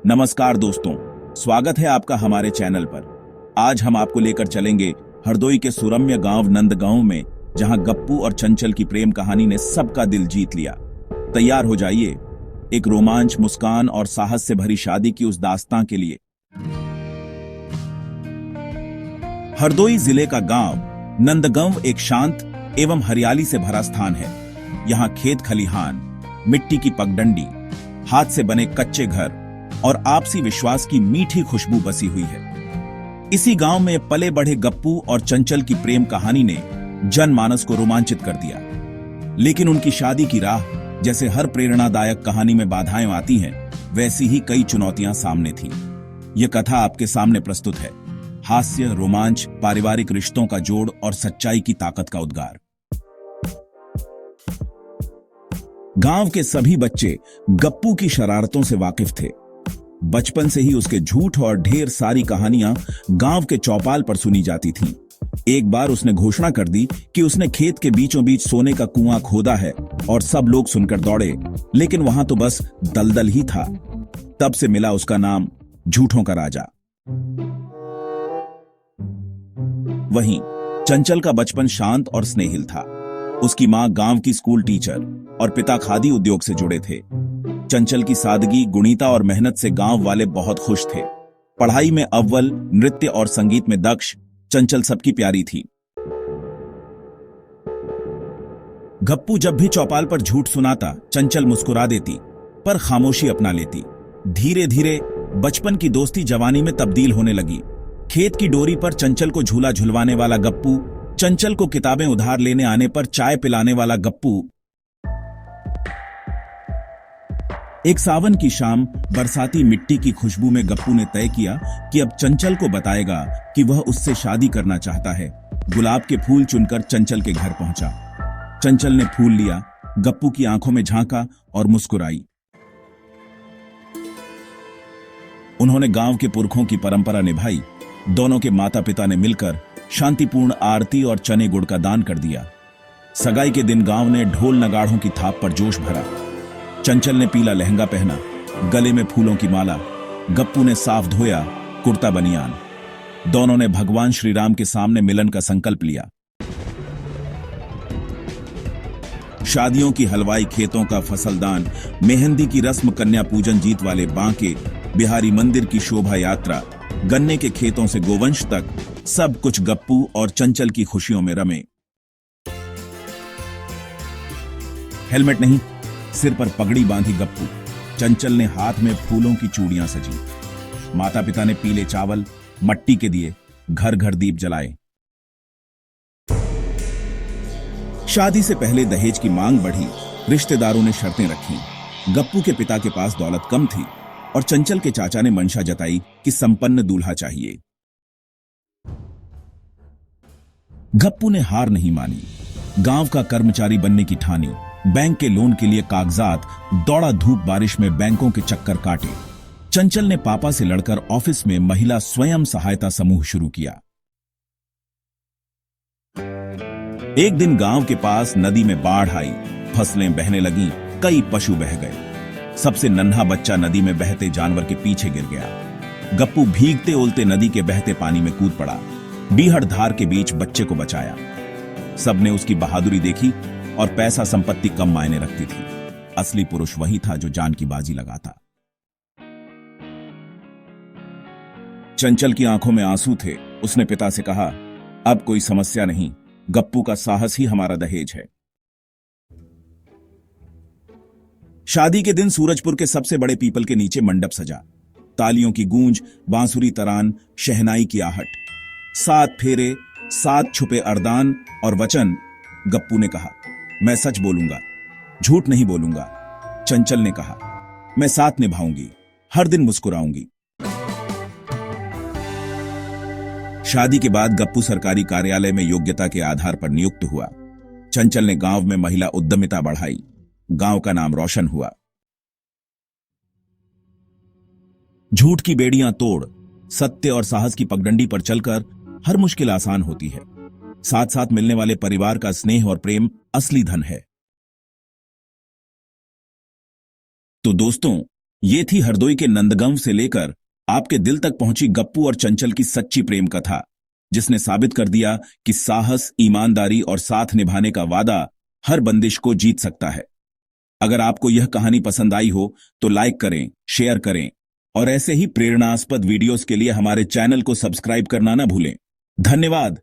नमस्कार दोस्तों, स्वागत है आपका हमारे चैनल पर। आज हम आपको लेकर चलेंगे हरदोई के सुरम्य गांव नंदगांव में, जहां गप्पू और चंचल की प्रेम कहानी ने सबका दिल जीत लिया। तैयार हो जाइए एक रोमांच, मुस्कान और साहस से भरी शादी की उस दास्तां के लिए। हरदोई जिले का गांव नंदगांव एक शांत एवं हरियाली से भरा स्थान है। यहाँ खेत खलिहान, मिट्टी की पगडंडी, हाथ से बने कच्चे घर और आपसी विश्वास की मीठी खुशबू बसी हुई है। इसी गांव में पले बढ़े गप्पू और चंचल की प्रेम कहानी ने जनमानस को रोमांचित कर दिया। लेकिन उनकी शादी की राह, जैसे हर प्रेरणादायक कहानी में बाधाएं आती हैं, वैसी ही कई चुनौतियां सामने थीं। यह कथा आपके सामने प्रस्तुत है। हास्य, रोमांच, पारिवारिक रिश्तों का जोड़ और सच्चाई की ताकत का उद्गार। गांव के सभी बच्चे गप्पू की शरारतों से वाकिफ थे। बचपन से ही उसके झूठ और ढेर सारी कहानियां गांव के चौपाल पर सुनी जाती थीं। एक बार उसने घोषणा कर दी कि उसने खेत के बीचों बीच सोने का कुआं खोदा है और सब लोग सुनकर दौड़े, लेकिन वहां तो बस दलदल ही था। तब से मिला उसका नाम झूठों का राजा। वहीं चंचल का बचपन शांत और स्नेहिल था। उसकी मां गांव की स्कूल टीचर और पिता खादी उद्योग से जुड़े थे। चंचल की सादगी, गुणीता और मेहनत से गांव वाले बहुत खुश थे। पढ़ाई में अव्वल, नृत्य और संगीत में दक्ष, चंचल सबकी प्यारी थी। गप्पू जब भी चौपाल पर झूठ सुनाता, चंचल मुस्कुरा देती, पर खामोशी अपना लेती। धीरे धीरे बचपन की दोस्ती जवानी में तब्दील होने लगी। खेत की डोरी पर चंचल को झूला झुलवाने वाला गप्पू, चंचल को किताबें उधार लेने आने पर चाय पिलाने वाला गप्पू। एक सावन की शाम बरसाती मिट्टी की खुशबू में गप्पू ने तय किया कि अब चंचल को बताएगा कि वह उससे शादी करना चाहता है। गुलाब के फूल चुनकर चंचल के घर पहुंचा। चंचल ने फूल लिया, गप्पू की आंखों में झांका और मुस्कुराई। उन्होंने गांव के पुरखों की परंपरा निभाई। दोनों के माता पिता ने मिलकर शांतिपूर्ण आरती और चने गुड़ का दान कर दिया। सगाई के दिन गांव ने ढोल नगाड़ों की थाप पर जोश भरा। चंचल ने पीला लहंगा पहना, गले में फूलों की माला। गप्पू ने साफ धोया कुर्ता बनियान। दोनों ने भगवान श्री राम के सामने मिलन का संकल्प लिया। शादियों की हलवाई, खेतों का फसलदान, मेहंदी की रस्म, कन्या पूजन, जीत वाले बांके, बिहारी मंदिर की शोभा यात्रा, गन्ने के खेतों से गोवंश तक, सब कुछ गप्पू और चंचल की खुशियों में रमे। हेलमेट नहीं, सिर पर पगड़ी बांधी गप्पू। चंचल ने हाथ में फूलों की चूड़ियां सजी। माता पिता ने पीले चावल, मट्टी के दिए, घर घर दीप जलाए। शादी से पहले दहेज की मांग बढ़ी। रिश्तेदारों ने शर्तें रखी। गप्पू के पिता के पास दौलत कम थी और चंचल के चाचा ने मंशा जताई कि संपन्न दूल्हा चाहिए। गप्पू ने हार नहीं मानी। गांव का कर्मचारी बनने की ठानी। बैंक के लोन के लिए कागजात, दौड़ा धूप बारिश में बैंकों के चक्कर काटे। चंचल ने पापा से लड़कर ऑफिस में महिला स्वयं सहायता समूह शुरू किया। एक दिन गांव के पास नदी में बाढ़ आई। फसलें बहने लगीं, कई पशु बह गए। सबसे नन्हा बच्चा नदी में बहते जानवर के पीछे गिर गया। गप्पू भीगते उलते नदी के बहते पानी में कूद पड़ा। बीहड़ धार के बीच बच्चे को बचाया। सबने उसकी बहादुरी देखी और पैसा संपत्ति कम मायने रखती थी। असली पुरुष वही था जो जान की बाजी लगाता। चंचल की आंखों में आंसू थे। उसने पिता से कहा, अब कोई समस्या नहीं, गप्पू का साहस ही हमारा दहेज है। शादी के दिन सूरजपुर के सबसे बड़े पीपल के नीचे मंडप सजा। तालियों की गूंज, बांसुरी तरान, शहनाई की आहट। 7 फेरे, 7 छुपे अरदान और वचन। गप्पू ने कहा, मैं सच बोलूंगा, झूठ नहीं बोलूंगा। चंचल ने कहा, मैं साथ निभाऊंगी, हर दिन मुस्कुराऊंगी। शादी के बाद गप्पू सरकारी कार्यालय में योग्यता के आधार पर नियुक्त हुआ। चंचल ने गांव में महिला उद्यमिता बढ़ाई। गांव का नाम रोशन हुआ। झूठ की बेड़ियां तोड़, सत्य और साहस की पगडंडी पर चलकर हर मुश्किल आसान होती है। साथ साथ मिलने वाले परिवार का स्नेह और प्रेम असली धन है। तो दोस्तों, ये थी हरदोई के नंदगांव से लेकर आपके दिल तक पहुंची गप्पू और चंचल की सच्ची प्रेम कथा, जिसने साबित कर दिया कि साहस, ईमानदारी और साथ निभाने का वादा हर बंदिश को जीत सकता है। अगर आपको यह कहानी पसंद आई हो तो लाइक करें, शेयर करें और ऐसे ही प्रेरणास्पद वीडियोस के लिए हमारे चैनल को सब्सक्राइब करना ना भूलें। धन्यवाद।